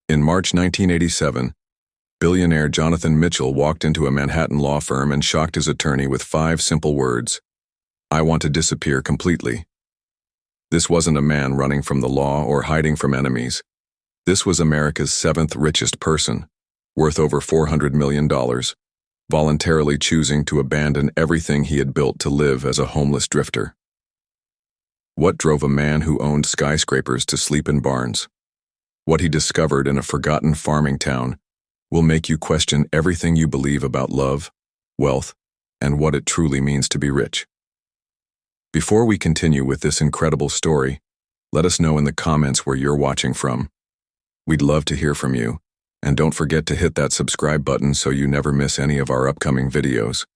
In March 1987, billionaire Jonathan Mitchell walked into a Manhattan law firm and shocked his attorney with 5 simple words: "I want to disappear completely." This wasn't a man running from the law or hiding from enemies. This was America's 7th richest person, worth over $400 million, voluntarily choosing to abandon everything he had built to live as a homeless drifter. What drove a man who owned skyscrapers to sleep in barns? What he discovered in a forgotten farming town will make you question everything you believe about love, wealth, and what it truly means to be rich. Before we continue with this incredible story, let us know in the comments where you're watching from. We'd love to hear from you, and don't forget to hit that subscribe button so you never miss any of our upcoming videos.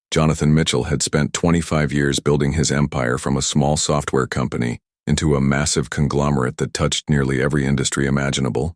Jonathan Mitchell had spent 25 years building his empire from a small software company into a massive conglomerate that touched nearly every industry imaginable.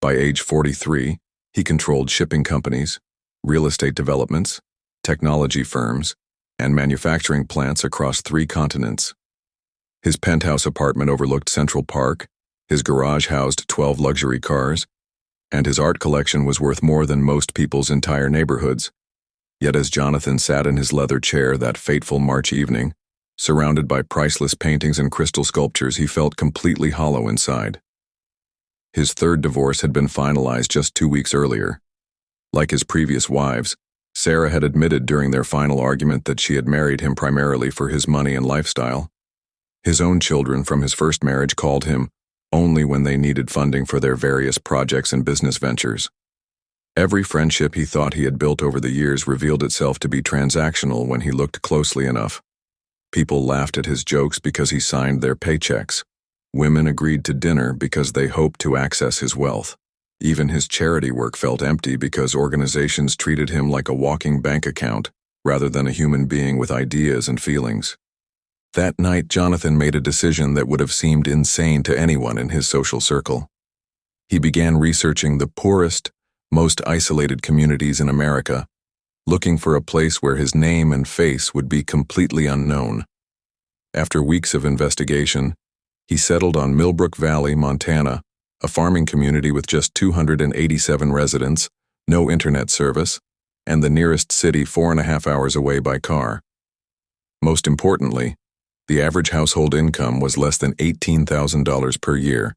By age 43, he controlled shipping companies, real estate developments, technology firms, and manufacturing plants across 3 continents. His penthouse apartment overlooked Central Park, his garage housed 12 luxury cars, and his art collection was worth more than most people's entire neighborhoods. Yet as Jonathan sat in his leather chair that fateful March evening, surrounded by priceless paintings and crystal sculptures, he felt completely hollow inside. His 3rd divorce had been finalized just 2 weeks earlier. Like his previous wives, Sarah had admitted during their final argument that she had married him primarily for his money and lifestyle. His own children from his first marriage called him only when they needed funding for their various projects and business ventures. Every friendship he thought he had built over the years revealed itself to be transactional when he looked closely enough. People laughed at his jokes because he signed their paychecks. Women agreed to dinner because they hoped to access his wealth. Even his charity work felt empty because organizations treated him like a walking bank account rather than a human being with ideas and feelings. That night, Jonathan made a decision that would have seemed insane to anyone in his social circle. He began researching the poorest, most isolated communities in America, looking for a place where his name and face would be completely unknown. After weeks of investigation, he settled on Millbrook Valley, Montana, a farming community with just 287 residents, no internet service, and the nearest city 4.5 hours away by car. Most importantly, the average household income was less than $18,000 per year,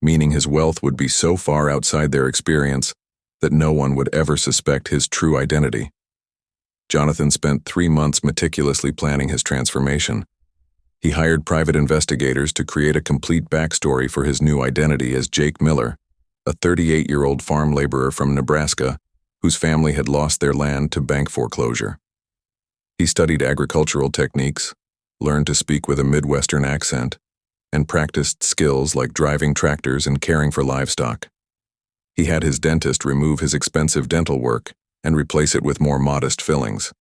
meaning his wealth would be so far outside their experience that no one would ever suspect his true identity. Jonathan spent 3 months meticulously planning his transformation. He hired private investigators to create a complete backstory for his new identity as Jake Miller, a 38-year-old farm laborer from Nebraska whose family had lost their land to bank foreclosure. He studied agricultural techniques, learned to speak with a Midwestern accent, and practiced skills like driving tractors and caring for livestock. He had his dentist remove his expensive dental work and replace it with more modest fillings.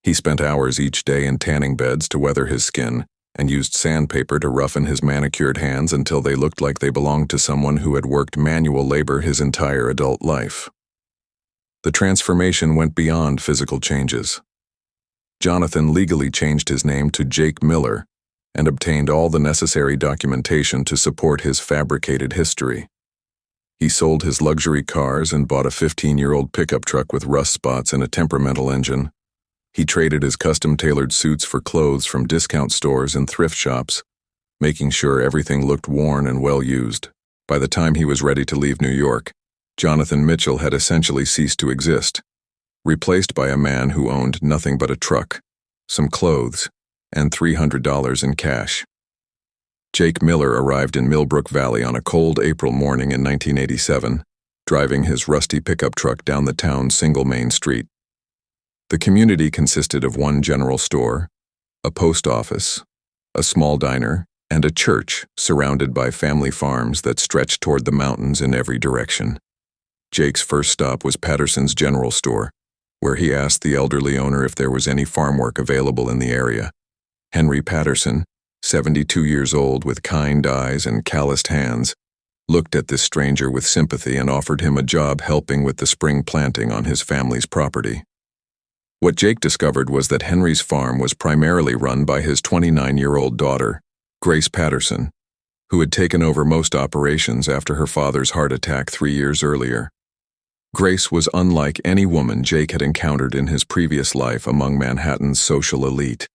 He spent hours each day in tanning beds to weather his skin and used sandpaper to roughen his manicured hands until they looked like they belonged to someone who had worked manual labor his entire adult life. The transformation went beyond physical changes. Jonathan legally changed his name to Jake Miller and obtained all the necessary documentation to support his fabricated history. He sold his luxury cars and bought a 15-year-old pickup truck with rust spots and a temperamental engine. He traded his custom-tailored suits for clothes from discount stores and thrift shops, making sure everything looked worn and well-used. By the time he was ready to leave New York, Jonathan Mitchell had essentially ceased to exist, replaced by a man who owned nothing but a truck, some clothes, and $300 in cash. Jake Miller arrived in Millbrook Valley on a cold April morning in 1987, driving his rusty pickup truck down the town's single main street. The community consisted of one general store, a post office, a small diner, and a church surrounded by family farms that stretched toward the mountains in every direction. Jake's first stop was Patterson's General Store, where he asked the elderly owner if there was any farm work available in the area. Henry Patterson, 72 years old with kind eyes and calloused hands, looked at this stranger with sympathy and offered him a job helping with the spring planting on his family's property. What Jake discovered was that Henry's farm was primarily run by his 29-year-old daughter, Grace Patterson. who had taken over most operations after her father's heart attack 3 years earlier. Grace was unlike any woman Jake had encountered in his previous life among Manhattan's social elite.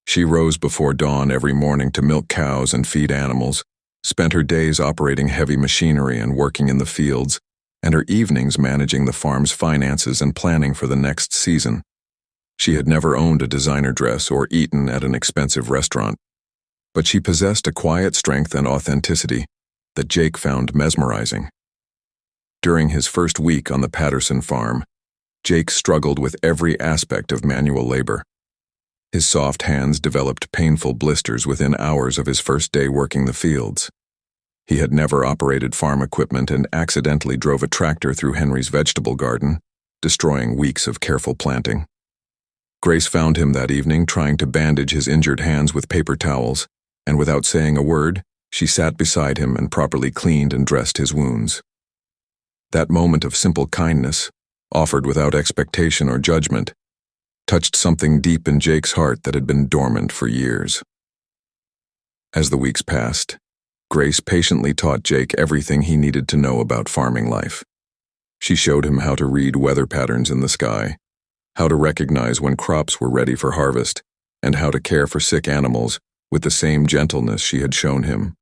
She rose before dawn every morning to milk cows and feed animals, spent her days operating heavy machinery and working in the fields, and her evenings managing the farm's finances and planning for the next season. She had never owned a designer dress or eaten at an expensive restaurant, but she possessed a quiet strength and authenticity that Jake found mesmerizing. During his first week on the Patterson farm, Jake struggled with every aspect of manual labor. His soft hands developed painful blisters within hours of his first day working the fields. He had never operated farm equipment and accidentally drove a tractor through Henry's vegetable garden, destroying weeks of careful planting. Grace found him that evening trying to bandage his injured hands with paper towels, and without saying a word, she sat beside him and properly cleaned and dressed his wounds. That moment of simple kindness, offered without expectation or judgment, touched something deep in Jake's heart that had been dormant for years. As the weeks passed, Grace patiently taught Jake everything he needed to know about farming life. She showed him how to read weather patterns in the sky, how to recognize when crops were ready for harvest, and how to care for sick animals with the same gentleness she had shown him.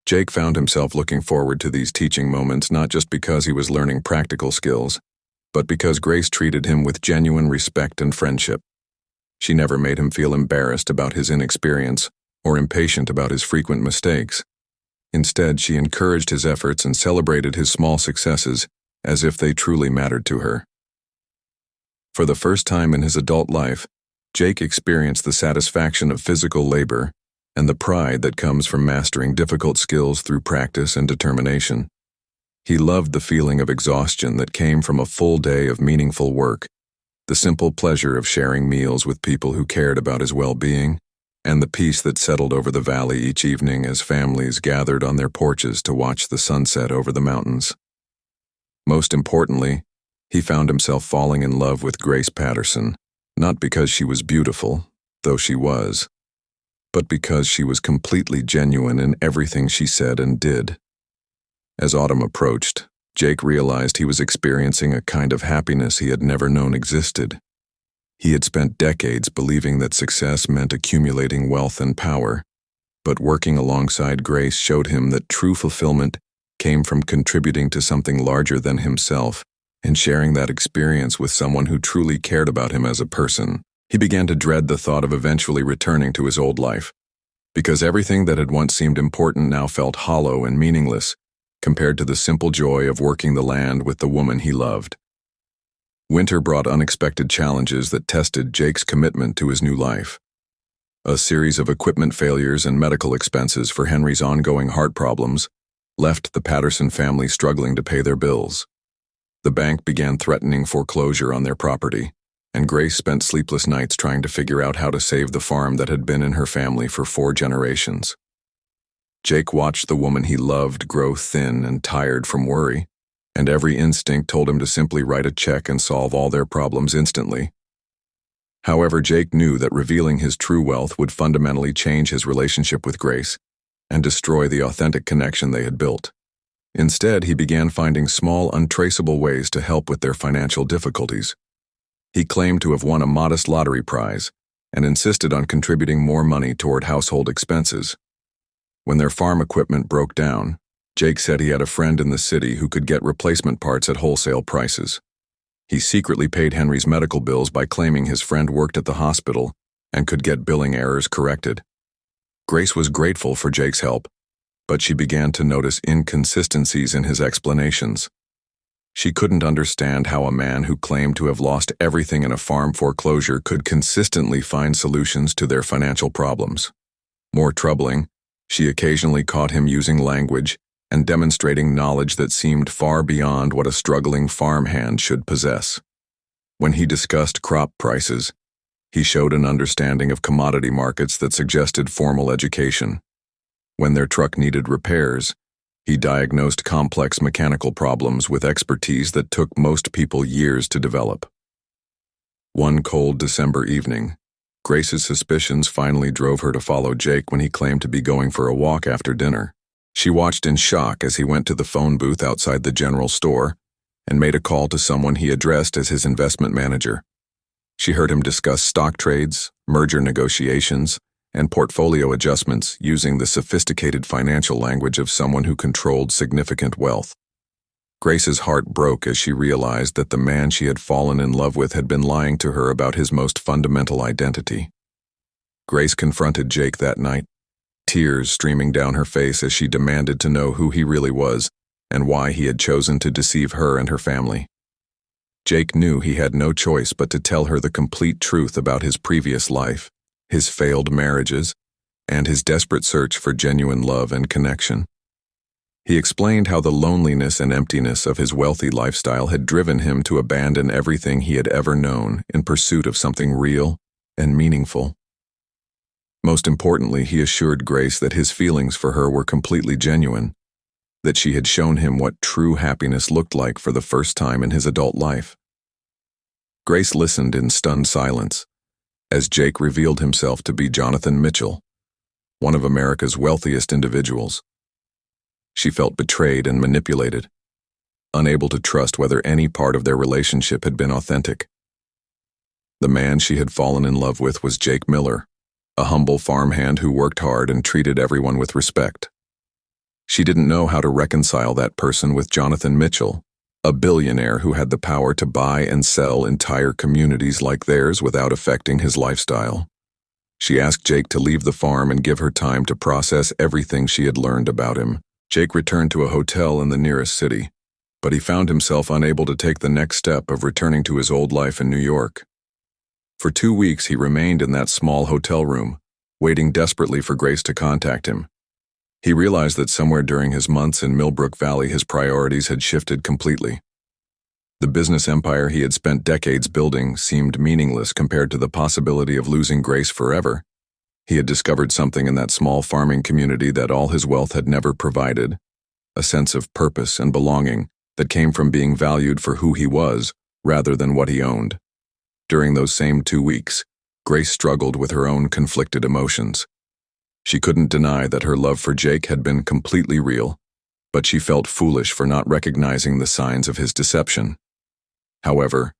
Jake found himself looking forward to these teaching moments not just because he was learning practical skills, but because Grace treated him with genuine respect and friendship. She never made him feel embarrassed about his inexperience or impatient about his frequent mistakes. Instead, she encouraged his efforts and celebrated his small successes as if they truly mattered to her. For the first time in his adult life, Jake experienced the satisfaction of physical labor and the pride that comes from mastering difficult skills through practice and determination. He loved the feeling of exhaustion that came from a full day of meaningful work, the simple pleasure of sharing meals with people who cared about his well-being, and the peace that settled over the valley each evening as families gathered on their porches to watch the sunset over the mountains. Most importantly, he found himself falling in love with Grace Patterson, not because she was beautiful, though she was, but because she was completely genuine in everything she said and did. As autumn approached, Jake realized he was experiencing a kind of happiness he had never known existed. He had spent decades believing that success meant accumulating wealth and power, but working alongside Grace showed him that true fulfillment came from contributing to something larger than himself and sharing that experience with someone who truly cared about him as a person. He began to dread the thought of eventually returning to his old life, because everything that had once seemed important now felt hollow and meaningless compared to the simple joy of working the land with the woman he loved. Winter brought unexpected challenges that tested Jake's commitment to his new life. A series of equipment failures and medical expenses for Henry's ongoing heart problems left the Patterson family struggling to pay their bills. The bank began threatening foreclosure on their property, and Grace spent sleepless nights trying to figure out how to save the farm that had been in her family for 4 generations. Jake watched the woman he loved grow thin and tired from worry, and every instinct told him to simply write a check and solve all their problems instantly. However, Jake knew that revealing his true wealth would fundamentally change his relationship with Grace and destroy the authentic connection they had built. Instead, he began finding small, untraceable ways to help with their financial difficulties. He claimed to have won a modest lottery prize and insisted on contributing more money toward household expenses. When their farm equipment broke down, Jake said he had a friend in the city who could get replacement parts at wholesale prices. He secretly paid Henry's medical bills by claiming his friend worked at the hospital and could get billing errors corrected. Grace was grateful for Jake's help, but she began to notice inconsistencies in his explanations. She couldn't understand how a man who claimed to have lost everything in a farm foreclosure could consistently find solutions to their financial problems. More troubling, she occasionally caught him using language and demonstrating knowledge that seemed far beyond what a struggling farmhand should possess. When he discussed crop prices, he showed an understanding of commodity markets that suggested formal education. When their truck needed repairs, he diagnosed complex mechanical problems with expertise that took most people years to develop. One cold December evening, Grace's suspicions finally drove her to follow Jake when he claimed to be going for a walk after dinner. She watched in shock as he went to the phone booth outside the general store and made a call to someone he addressed as his investment manager. She heard him discuss stock trades, merger negotiations, and portfolio adjustments using the sophisticated financial language of someone who controlled significant wealth. Grace's heart broke as she realized that the man she had fallen in love with had been lying to her about his most fundamental identity. Grace confronted Jake that night, tears streaming down her face as she demanded to know who he really was and why he had chosen to deceive her and her family. Jake knew he had no choice but to tell her the complete truth about his previous life, his failed marriages, and his desperate search for genuine love and connection. He explained how the loneliness and emptiness of his wealthy lifestyle had driven him to abandon everything he had ever known in pursuit of something real and meaningful. Most importantly, he assured Grace that his feelings for her were completely genuine, that she had shown him what true happiness looked like for the first time in his adult life. Grace listened in stunned silence as Jake revealed himself to be Jonathan Mitchell, one of America's wealthiest individuals. She felt betrayed and manipulated, unable to trust whether any part of their relationship had been authentic. The man she had fallen in love with was Jake Miller, a humble farmhand who worked hard and treated everyone with respect. She didn't know how to reconcile that person with Jonathan Mitchell, a billionaire who had the power to buy and sell entire communities like theirs without affecting his lifestyle. She asked Jake to leave the farm and give her time to process everything she had learned about him. Jake returned to a hotel in the nearest city, but he found himself unable to take the next step of returning to his old life in New York. For 2 weeks he remained in that small hotel room, waiting desperately for Grace to contact him. He realized that somewhere during his months in Millbrook Valley his priorities had shifted completely. The business empire he had spent decades building seemed meaningless compared to the possibility of losing Grace forever. He had discovered something in that small farming community that all his wealth had never provided, a sense of purpose and belonging that came from being valued for who he was rather than what he owned. During those same 2 weeks, Grace struggled with her own conflicted emotions. She couldn't deny that her love for Jake had been completely real, but she felt foolish for not recognizing the signs of his deception. However,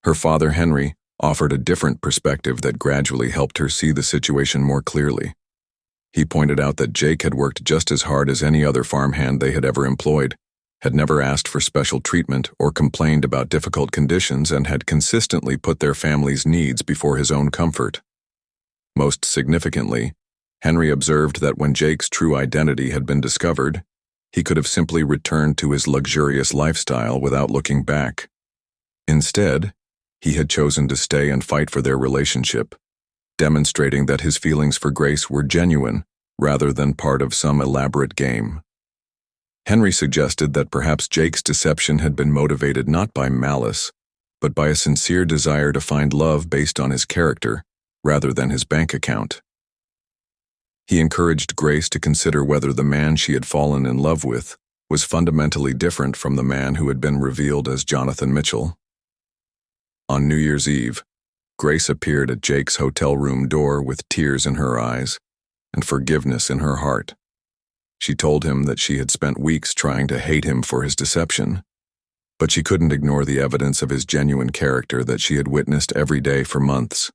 her father Henry offered a different perspective that gradually helped her see the situation more clearly. He pointed out that Jake had worked just as hard as any other farmhand they had ever employed, had never asked for special treatment or complained about difficult conditions, and had consistently put their family's needs before his own comfort. Most significantly, Henry observed that when Jake's true identity had been discovered, he could have simply returned to his luxurious lifestyle without looking back. Instead, he had chosen to stay and fight for their relationship, demonstrating that his feelings for Grace were genuine rather than part of some elaborate game. Henry suggested that perhaps Jake's deception had been motivated not by malice, but by a sincere desire to find love based on his character rather than his bank account. He encouraged Grace to consider whether the man she had fallen in love with was fundamentally different from the man who had been revealed as Jonathan Mitchell. On New Year's Eve, Grace appeared at Jake's hotel room door with tears in her eyes and forgiveness in her heart. She told him that she had spent weeks trying to hate him for his deception, but she couldn't ignore the evidence of his genuine character that she had witnessed every day for months.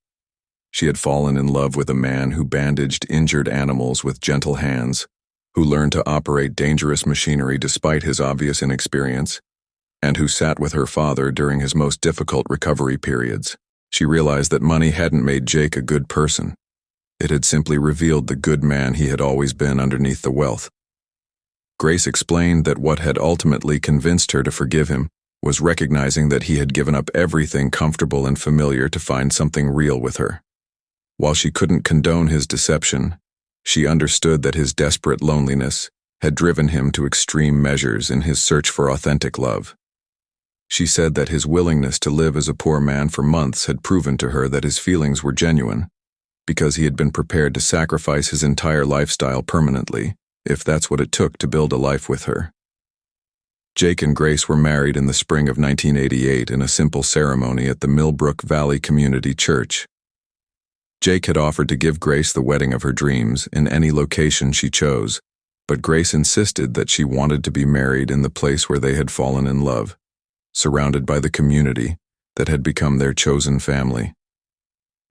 She had fallen in love with a man who bandaged injured animals with gentle hands, who learned to operate dangerous machinery despite his obvious inexperience, and who sat with her father during his most difficult recovery periods. She realized that money hadn't made Jake a good person. It had simply revealed the good man he had always been underneath the wealth. Grace explained that what had ultimately convinced her to forgive him was recognizing that he had given up everything comfortable and familiar to find something real with her. While she couldn't condone his deception, she understood that his desperate loneliness had driven him to extreme measures in his search for authentic love. She said that his willingness to live as a poor man for months had proven to her that his feelings were genuine, because he had been prepared to sacrifice his entire lifestyle permanently, if that's what it took to build a life with her. Jake and Grace were married in the spring of 1988 in a simple ceremony at the Millbrook Valley Community Church. Jake had offered to give Grace the wedding of her dreams in any location she chose, But Grace insisted that she wanted to be married in the place where they had fallen in love, surrounded by the community that had become their chosen family.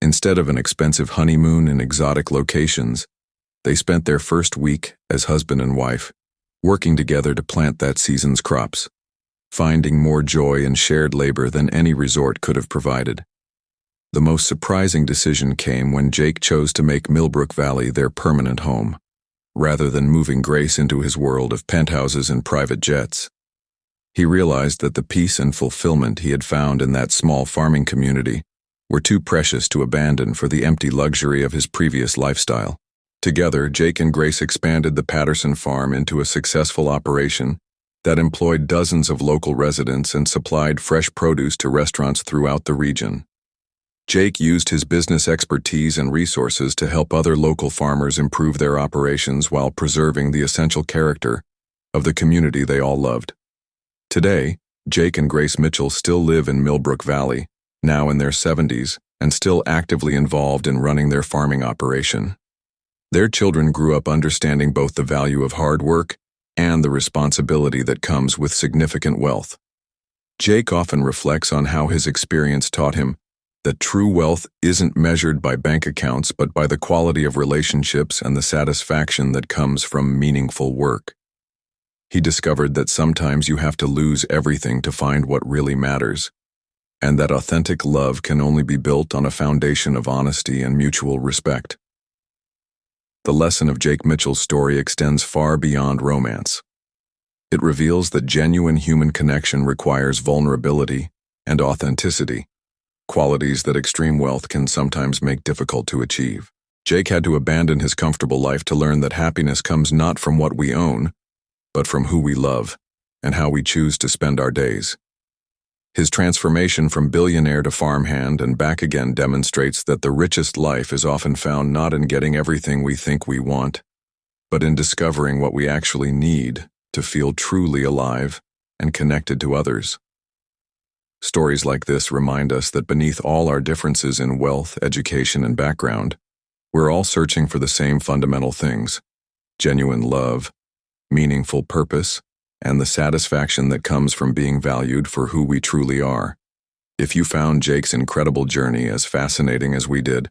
Instead of an expensive honeymoon in exotic locations, they spent their first week as husband and wife, working together to plant that season's crops, finding more joy in shared labor than any resort could have provided. The most surprising decision came when Jake chose to make Millbrook Valley their permanent home, rather than moving Grace into his world of penthouses and private jets. He realized that the peace and fulfillment he had found in that small farming community were too precious to abandon for the empty luxury of his previous lifestyle. Together, Jake and Grace expanded the Patterson farm into a successful operation that employed dozens of local residents and supplied fresh produce to restaurants throughout the region. Jake used his business expertise and resources to help other local farmers improve their operations while preserving the essential character of the community they all loved. Today, Jake and Grace Mitchell still live in Millbrook Valley, now in their 70s, and still actively involved in running their farming operation. Their children grew up understanding both the value of hard work and the responsibility that comes with significant wealth. Jake often reflects on how his experience taught him that true wealth isn't measured by bank accounts but by the quality of relationships and the satisfaction that comes from meaningful work. He discovered that sometimes you have to lose everything to find what really matters, and that authentic love can only be built on a foundation of honesty and mutual respect. The lesson of Jake Mitchell's story extends far beyond romance. It reveals that genuine human connection requires vulnerability and authenticity, qualities that extreme wealth can sometimes make difficult to achieve. Jake had to abandon his comfortable life to learn that happiness comes not from what we own, but from who we love and how we choose to spend our days. His transformation from billionaire to farmhand and back again demonstrates that the richest life is often found not in getting everything we think we want, but in discovering what we actually need to feel truly alive and connected to others. Stories like this remind us that beneath all our differences in wealth, education, and background, we're all searching for the same fundamental things: genuine love, meaningful purpose, and the satisfaction that comes from being valued for who we truly are. If you found Jake's incredible journey as fascinating as we did,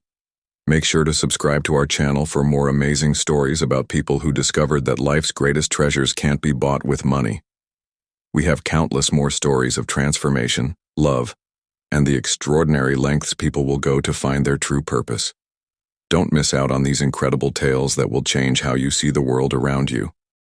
make sure to subscribe to our channel for more amazing stories about people who discovered that life's greatest treasures can't be bought with money. We have countless more stories of transformation, love, and the extraordinary lengths people will go to find their true purpose. Don't miss out on these incredible tales that will change how you see the world around you.